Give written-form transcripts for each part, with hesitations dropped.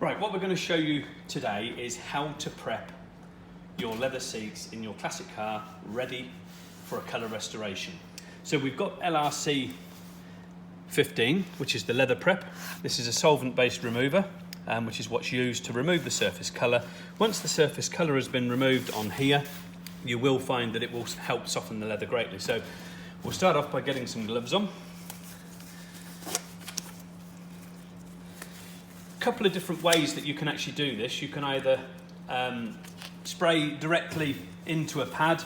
Right, what we're going to show you today is how to prep your leather seats in your classic car ready for a colour restoration. So we've got LRC15, which is the leather prep. This is a solvent-based remover, which is what's used to remove the surface colour. Once the surface colour has been removed on here, you will find that it will help soften the leather greatly. So we'll start off by getting some gloves on. Couple of different ways that you can actually do this. You can either spray directly into a pad,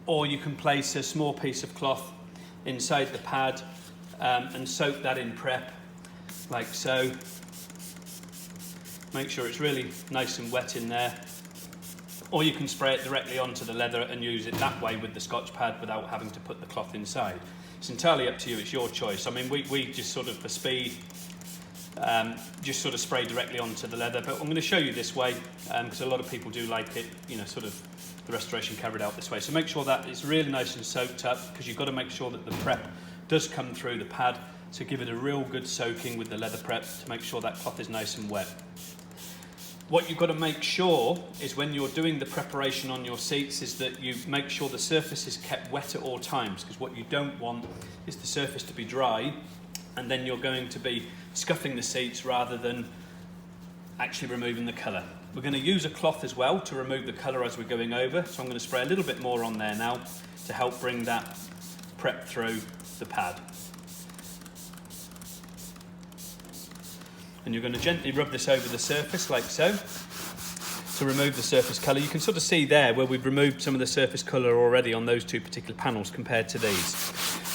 or you can place a small piece of cloth inside the pad and soak that in prep like so. Make sure it's really nice and wet in there, or you can spray it directly onto the leather and use it that way with the scotch pad without having to put the cloth inside. It's entirely up to you, it's your choice. I mean, we just sort of for speed just sort of spray directly onto the leather, but I'm going to show you this way because a lot of people do like it, you know, sort of the restoration carried out this way. So make sure that it's really nice and soaked up, because you've got to make sure that the prep does come through the pad. So give it a real good soaking with the leather prep to make sure that cloth is nice and wet. What you've got to make sure is when you're doing the preparation on your seats is that you make sure the surface is kept wet at all times, because what you don't want is the surface to be dry and then you're going to be scuffing the seats rather than actually removing the colour. We're going to use a cloth as well to remove the colour as we're going over, so I'm going to spray a little bit more on there now to help bring that prep through the pad. And you're going to gently rub this over the surface like so to remove the surface colour. You can sort of see there where we've removed some of the surface colour already on those two particular panels compared to these.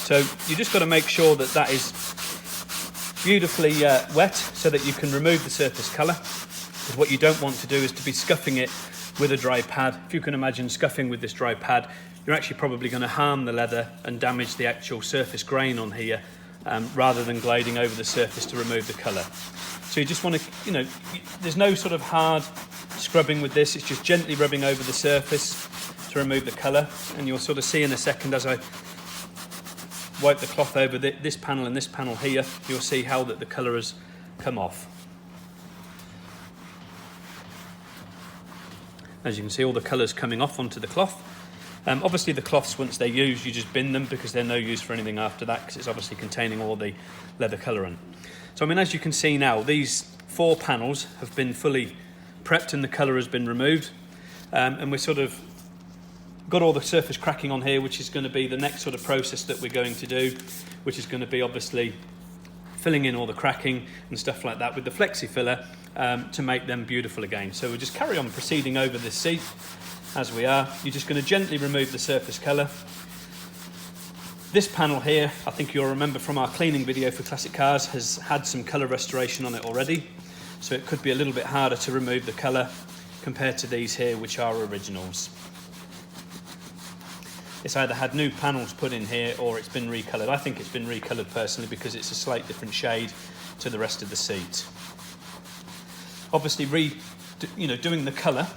So you just got to make sure that that is beautifully wet so that you can remove the surface colour, because what you don't want to do is to be scuffing it with a dry pad. If you can imagine scuffing with this dry pad, you're actually probably going to harm the leather and damage the actual surface grain on here rather than gliding over the surface to remove the colour. So you just want to, you know, there's no sort of hard scrubbing with this, it's just gently rubbing over the surface to remove the colour, and you'll sort of see in a second as I wipe the cloth over this panel and this panel here, you'll see how that the colour has come off. As you can see, all the colour's coming off onto the cloth. Obviously the cloths, once they're used, you just bin them because they're no use for anything after that, because it's obviously containing all the leather colourant. So I mean, as you can see now, these 4 panels have been fully prepped and the colour has been removed, and we're sort of got all the surface cracking on here, which is going to be the next sort of process that we're going to do, which is going to be obviously filling in all the cracking and stuff like that with the flexi filler to make them beautiful again. So we'll just carry on proceeding over this seat as we are. You're just going to gently remove the surface colour. This panel here, I think you'll remember from our cleaning video for classic cars, has had some colour restoration on it already, so it could be a little bit harder to remove the colour compared to these here, which are originals. It's either had new panels put in here or it's been recoloured. I think it's been recoloured personally because it's a slight different shade to the rest of the seat. Obviously, doing the colour,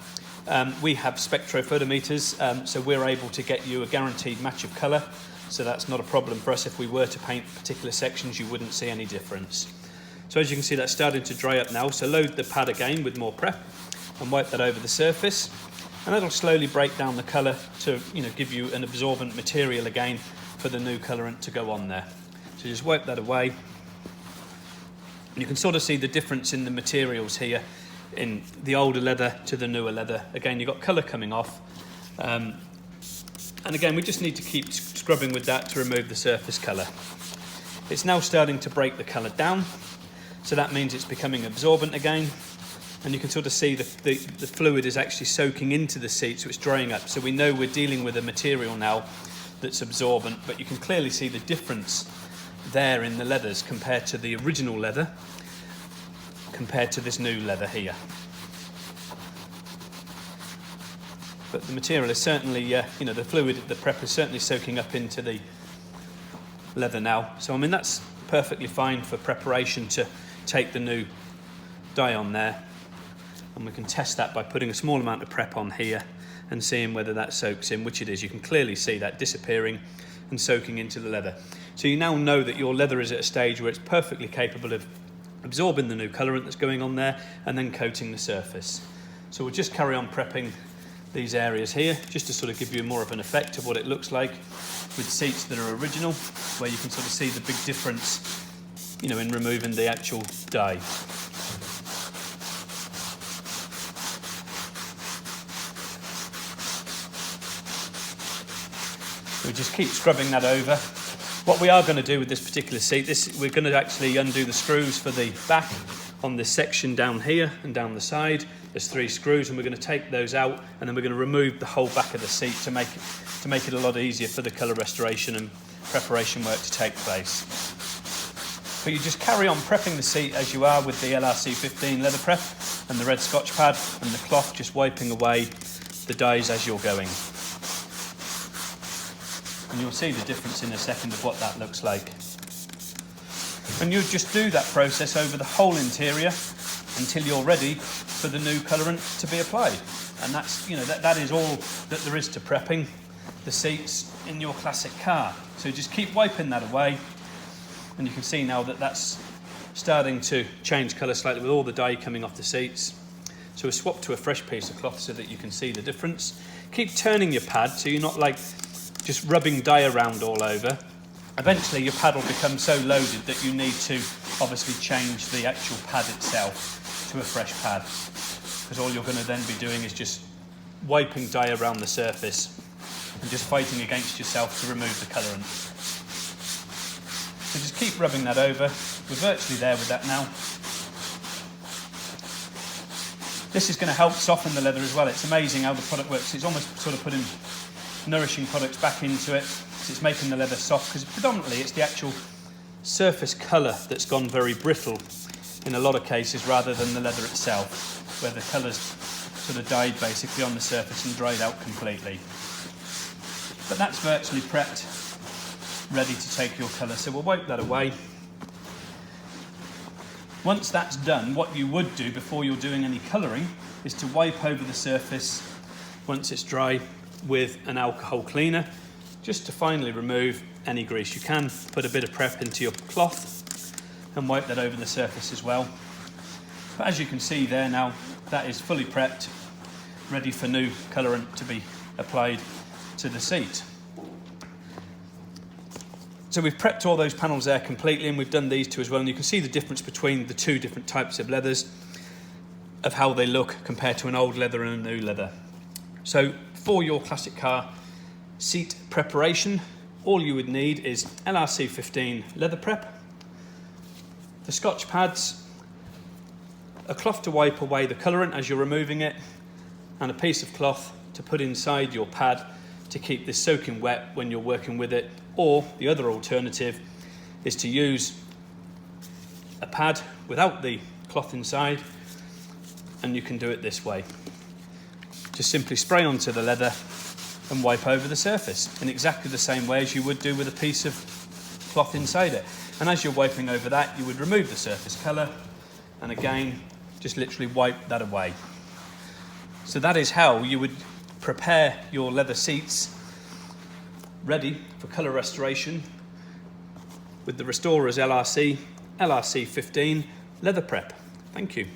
we have spectrophotometers, so we're able to get you a guaranteed match of colour. So that's not a problem for us. If we were to paint particular sections, you wouldn't see any difference. So as you can see, that's starting to dry up now. So load the pad again with more prep and wipe that over the surface. And that'll slowly break down the colour to, give you an absorbent material again for the new colourant to go on there. So just wipe that away. And you can sort of see the difference in the materials here, in the older leather to the newer leather. Again, you've got colour coming off. And again, we just need to keep scrubbing with that to remove the surface colour. It's now starting to break the colour down. So that means it's becoming absorbent again. And you can sort of see the fluid is actually soaking into the seat, so it's drying up. So we know we're dealing with a material now that's absorbent, but you can clearly see the difference there in the leathers compared to the original leather, compared to this new leather here. But the material is certainly, the fluid, the prep is certainly soaking up into the leather now. So I mean, that's perfectly fine for preparation to take the new dye on there. And we can test that by putting a small amount of prep on here and seeing whether that soaks in, which it is. You can clearly see that disappearing and soaking into the leather. So you now know that your leather is at a stage where it's perfectly capable of absorbing the new colourant that's going on there, and then coating the surface. So we'll just carry on prepping these areas here, just to sort of give you more of an effect of what it looks like with seats that are original, where you can sort of see the big difference, you know, in removing the actual dye. We just keep scrubbing that over. What we are going to do with this particular seat, we're going to actually undo the screws for the back on this section down here and down the side. There's 3 screws, and we're going to take those out, and then we're going to remove the whole back of the seat to make it a lot easier for the colour restoration and preparation work to take place. But you just carry on prepping the seat as you are with the LRC15 Leather Prep and the red scotch pad and the cloth, just wiping away the dyes as you're going. And you'll see the difference in a second of what that looks like. And you just do that process over the whole interior until you're ready for the new colourant to be applied. And that's, you know, that is all that there is to prepping the seats in your classic car. So just keep wiping that away, and you can see now that that's starting to change colour slightly with all the dye coming off the seats. So we'll swap to a fresh piece of cloth so that you can see the difference. Keep turning your pad so you're not like just rubbing dye around all over. Eventually your pad will become so loaded that you need to obviously change the actual pad itself to a fresh pad, because all you're going to then be doing is just wiping dye around the surface and just fighting against yourself to remove the colourant. So just keep rubbing that over. We're virtually there with that now. This is going to help soften the leather as well. It's amazing how the product works. It's almost sort of putting nourishing products back into it. It's making the leather soft, because predominantly it's the actual surface colour that's gone very brittle in a lot of cases, rather than the leather itself, where the colour's sort of died basically on the surface and dried out completely. But that's virtually prepped, ready to take your colour. So we'll wipe that away. Once that's done, what you would do before you're doing any colouring is to wipe over the surface once it's dry with an alcohol cleaner, just to finally remove any grease. You can put a bit of prep into your cloth and wipe that over the surface as well. But as you can see there now, that is fully prepped, ready for new colourant to be applied to the seat. So we've prepped all those panels there completely, and we've done these two as well, and you can see the difference between the 2 different types of leathers, of how they look compared to an old leather and a new leather. So for your classic car seat preparation, all you would need is LRC15 Leather Prep, the scotch pads, a cloth to wipe away the colourant as you're removing it, and a piece of cloth to put inside your pad to keep this soaking wet when you're working with it. Or the other alternative is to use a pad without the cloth inside, and you can do it this way. Just simply spray onto the leather and wipe over the surface in exactly the same way as you would do with a piece of cloth inside it. And as you're wiping over that, you would remove the surface colour, and again, just literally wipe that away. So that is how you would prepare your leather seats ready for colour restoration with the Restorer's LRC15 Leather Prep. Thank you.